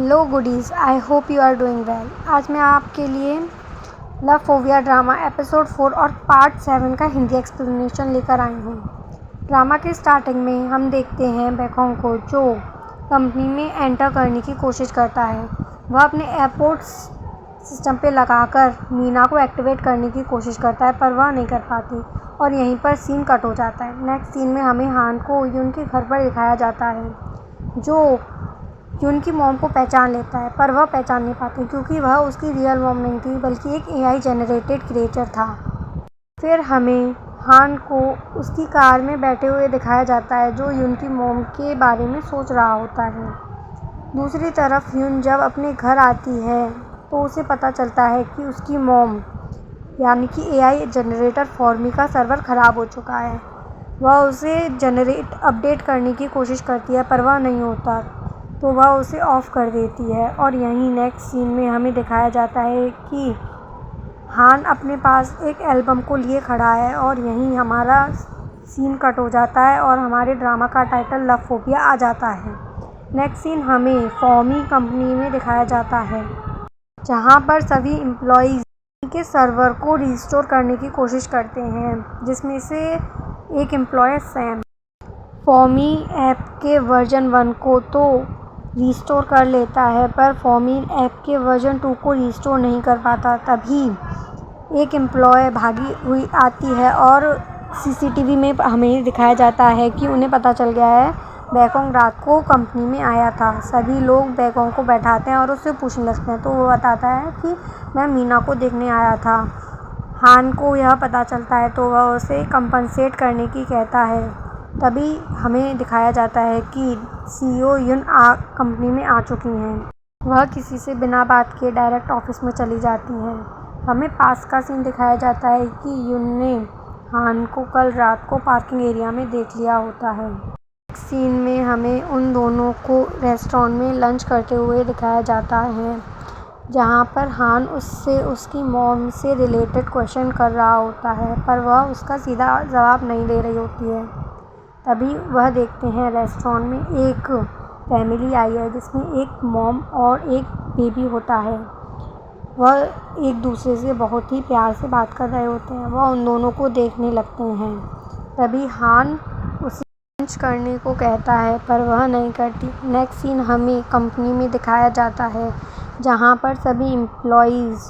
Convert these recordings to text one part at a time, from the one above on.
Hello goodies, I hope you are doing well. आज मैं आपके लिए लव फोबिया ड्रामा एपिसोड 4 और पार्ट 7 का हिंदी एक्सप्लेनेशन लेकर आई हूँ। ड्रामा के स्टार्टिंग में हम देखते हैं बैकोंग को, जो कंपनी में एंटर करने की कोशिश करता है। वह अपने एयरपोर्ट सिस्टम पे लगाकर मीना को एक्टिवेट करने की कोशिश करता है, पर वह नहीं कर पाती और यहीं पर सीन कट हो जाता है। नेक्स्ट सीन में हमें हान को यून के घर पर दिखाया जाता है, जो यून की मॉम को पहचान लेता है, पर वह पहचान नहीं पाती क्योंकि वह उसकी रियल मॉम नहीं थी बल्कि एक एआई जनरेटेड क्रिएचर था। फिर हमें हान को उसकी कार में बैठे हुए दिखाया जाता है, जो यून की मॉम के बारे में सोच रहा होता है। दूसरी तरफ यून जब अपने घर आती है तो उसे पता चलता है कि उसकी मॉम यानी कि एआई जनरेटर फॉर्मी का सर्वर ख़राब हो चुका है। वह उसे अपडेट करने की कोशिश करती है, पर वह नहीं होता तो वह उसे ऑफ़ कर देती है। और यहीं नेक्स्ट सीन में हमें दिखाया जाता है कि हान अपने पास एक एल्बम को लिए खड़ा है और यहीं हमारा सीन कट हो जाता है और हमारे ड्रामा का टाइटल लव फोबिया आ जाता है। नेक्स्ट सीन हमें फॉर्मी कंपनी में दिखाया जाता है, जहां पर सभी एम्प्लॉयज़ के सर्वर को रिस्टोर करने की कोशिश करते हैं, जिसमें से एक एम्प्लॉय सैम फॉर्मी ऐप के वर्जन 1 को तो रिस्टोर कर लेता है, पर फॉर्मी ऐप के वर्जन 2 को रिस्टोर नहीं कर पाता। तभी एक एम्प्लॉय भागी हुई आती है और सीसीटीवी में हमें दिखाया जाता है कि उन्हें पता चल गया है बैकोंग रात को कंपनी में आया था। सभी लोग बैकोंग को बैठाते हैं और उससे पूछने लगते हैं, तो वो बताता है कि मैं मीना को देखने आया था। हान को यह पता चलता है तो वह उसे कंपनसेट करने की कहता है। तभी हमें दिखाया जाता है कि सीईओ यून कंपनी में आ चुकी हैं। वह किसी से बिना बात किए डायरेक्ट ऑफिस में चली जाती हैं। हमें पास का सीन दिखाया जाता है कि यून ने हान को कल रात को पार्किंग एरिया में देख लिया होता है। सीन में हमें उन दोनों को रेस्टोरेंट में लंच करते हुए दिखाया जाता है, जहाँ पर हान उससे उसकी मॉम से रिलेटेड क्वेश्चन कर रहा होता है, पर वह उसका सीधा जवाब नहीं दे रही होती है। तभी वह देखते हैं रेस्टोरेंट में एक फैमिली आई है, जिसमें एक मॉम और एक बेबी होता है। वह एक दूसरे से बहुत ही प्यार से बात कर रहे होते हैं। वह उन दोनों को देखने लगते हैं। तभी हान उसे लंच करने को कहता है, पर वह नहीं करती। नेक्स्ट सीन हमें कंपनी में दिखाया जाता है, जहां पर सभी एम्प्लॉयज़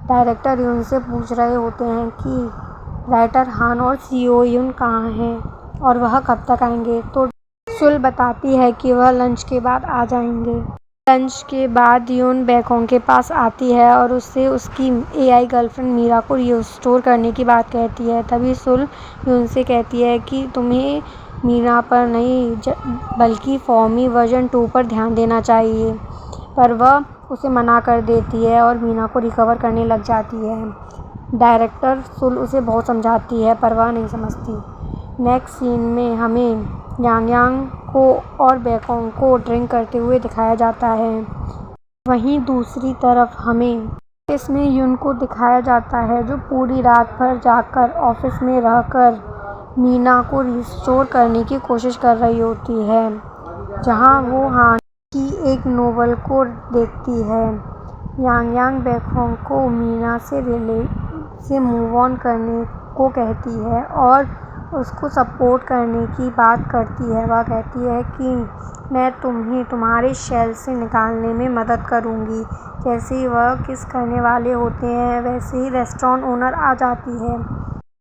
डायरेक्टर यून से पूछ रहे होते हैं कि राइटर हान और सीईओ यून कहाँ हैं और वह कब तक आएंगे। तो सुल बताती है कि वह लंच के बाद आ जाएंगे। लंच के बाद यून बैकोंग के पास आती है और उससे उसकी एआई गर्लफ्रेंड मीरा को रिस्टोर करने की बात कहती है। तभी सुल यून से कहती है कि तुम्हें मीरा पर नहीं बल्कि फॉर्मी वर्जन 2 पर ध्यान देना चाहिए, पर वह उसे मना कर देती है और मीना को रिकवर करने लग जाती है। डायरेक्टर सुल उसे बहुत समझाती है, पर वह नहीं समझती। नेक्स्ट सीन में हमें यांग को और बैकोंग को ड्रिंक करते हुए दिखाया जाता है। वहीं दूसरी तरफ हमें इसमें यून को दिखाया जाता है, जो पूरी रात भर जाकर ऑफिस में रहकर मीना को रिस्टोर करने की कोशिश कर रही होती है, जहां वो हान की एक नोवेल को देखती है। यांग बैकोंग को मीना से मूव ऑन करने को कहती है और उसको सपोर्ट करने की बात करती है। वह कहती है कि मैं तुम्हें तुम्हारे शेल से निकालने में मदद करूंगी। जैसे ही वह किस करने वाले होते हैं, वैसे ही रेस्टोरेंट ओनर आ जाती है।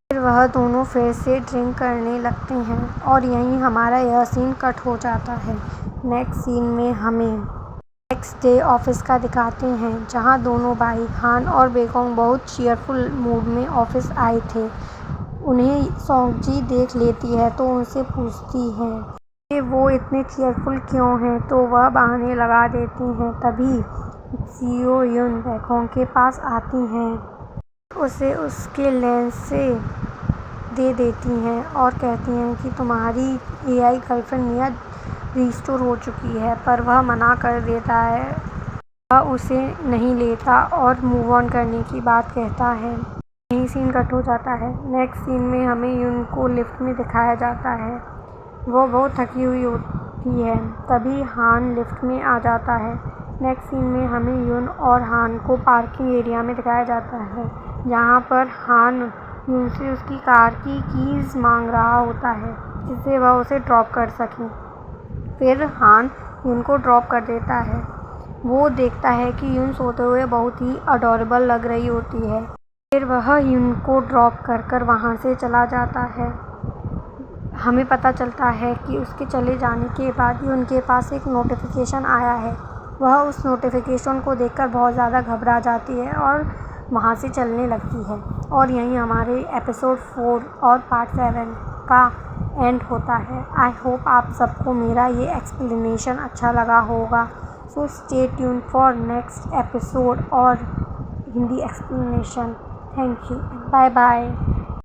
फिर वह दोनों फिर से ड्रिंक करने लगते हैं और यहीं हमारा यह सीन कट हो जाता है। नेक्स्ट सीन में हमें नेक्स्ट डे ऑफिस का दिखाते हैं, जहां दोनों भाई हान और बैकोंग बहुत चीयरफुल मूड में ऑफिस आए थे। उन्हें सोंगजी देख लेती है तो उनसे पूछती है कि वो इतने चीयरफुल क्यों हैं, तो वह बहाने लगा देती हैं। तभी सीईओ यून बैकोंग के पास आती हैं, उसे उसके लेंस से दे देती हैं और कहती हैं कि तुम्हारी एआई गर्लफ्रेंड मिया रिस्टोर हो चुकी है, पर वह मना कर देता है। वह उसे नहीं लेता और मूव ऑन करने की बात कहता है। यही सीन कट हो जाता है। नेक्स्ट सीन में हमें यून को लिफ्ट में दिखाया जाता है। वो बहुत थकी हुई होती है। तभी हान लिफ्ट में आ जाता है। नेक्स्ट सीन में हमें यून और हान को पार्किंग एरिया में दिखाया जाता है, जहाँ पर हान यून से उसकी कार की कीज़ मांग रहा होता है जिससे वह उसे ड्रॉप कर सके। फिर हान यून को ड्रॉप कर देता है। वो देखता है कि यून सोते हुए बहुत ही अडोरेबल लग रही होती है। फिर वह यून को ड्रॉप कर वहाँ से चला जाता है। हमें पता चलता है कि उसके चले जाने के बाद यून के पास एक नोटिफिकेशन आया है। वह उस नोटिफिकेशन को देखकर बहुत ज़्यादा घबरा जाती है और वहाँ से चलने लगती है। और यहीं हमारे एपिसोड 4 और पार्ट 7 का एंड होता है। आई होप आप सबको मेरा ये एक्सप्लेनेशन अच्छा लगा होगा। So stay tune for next episode और Hindi explanation. Thank you. Bye bye.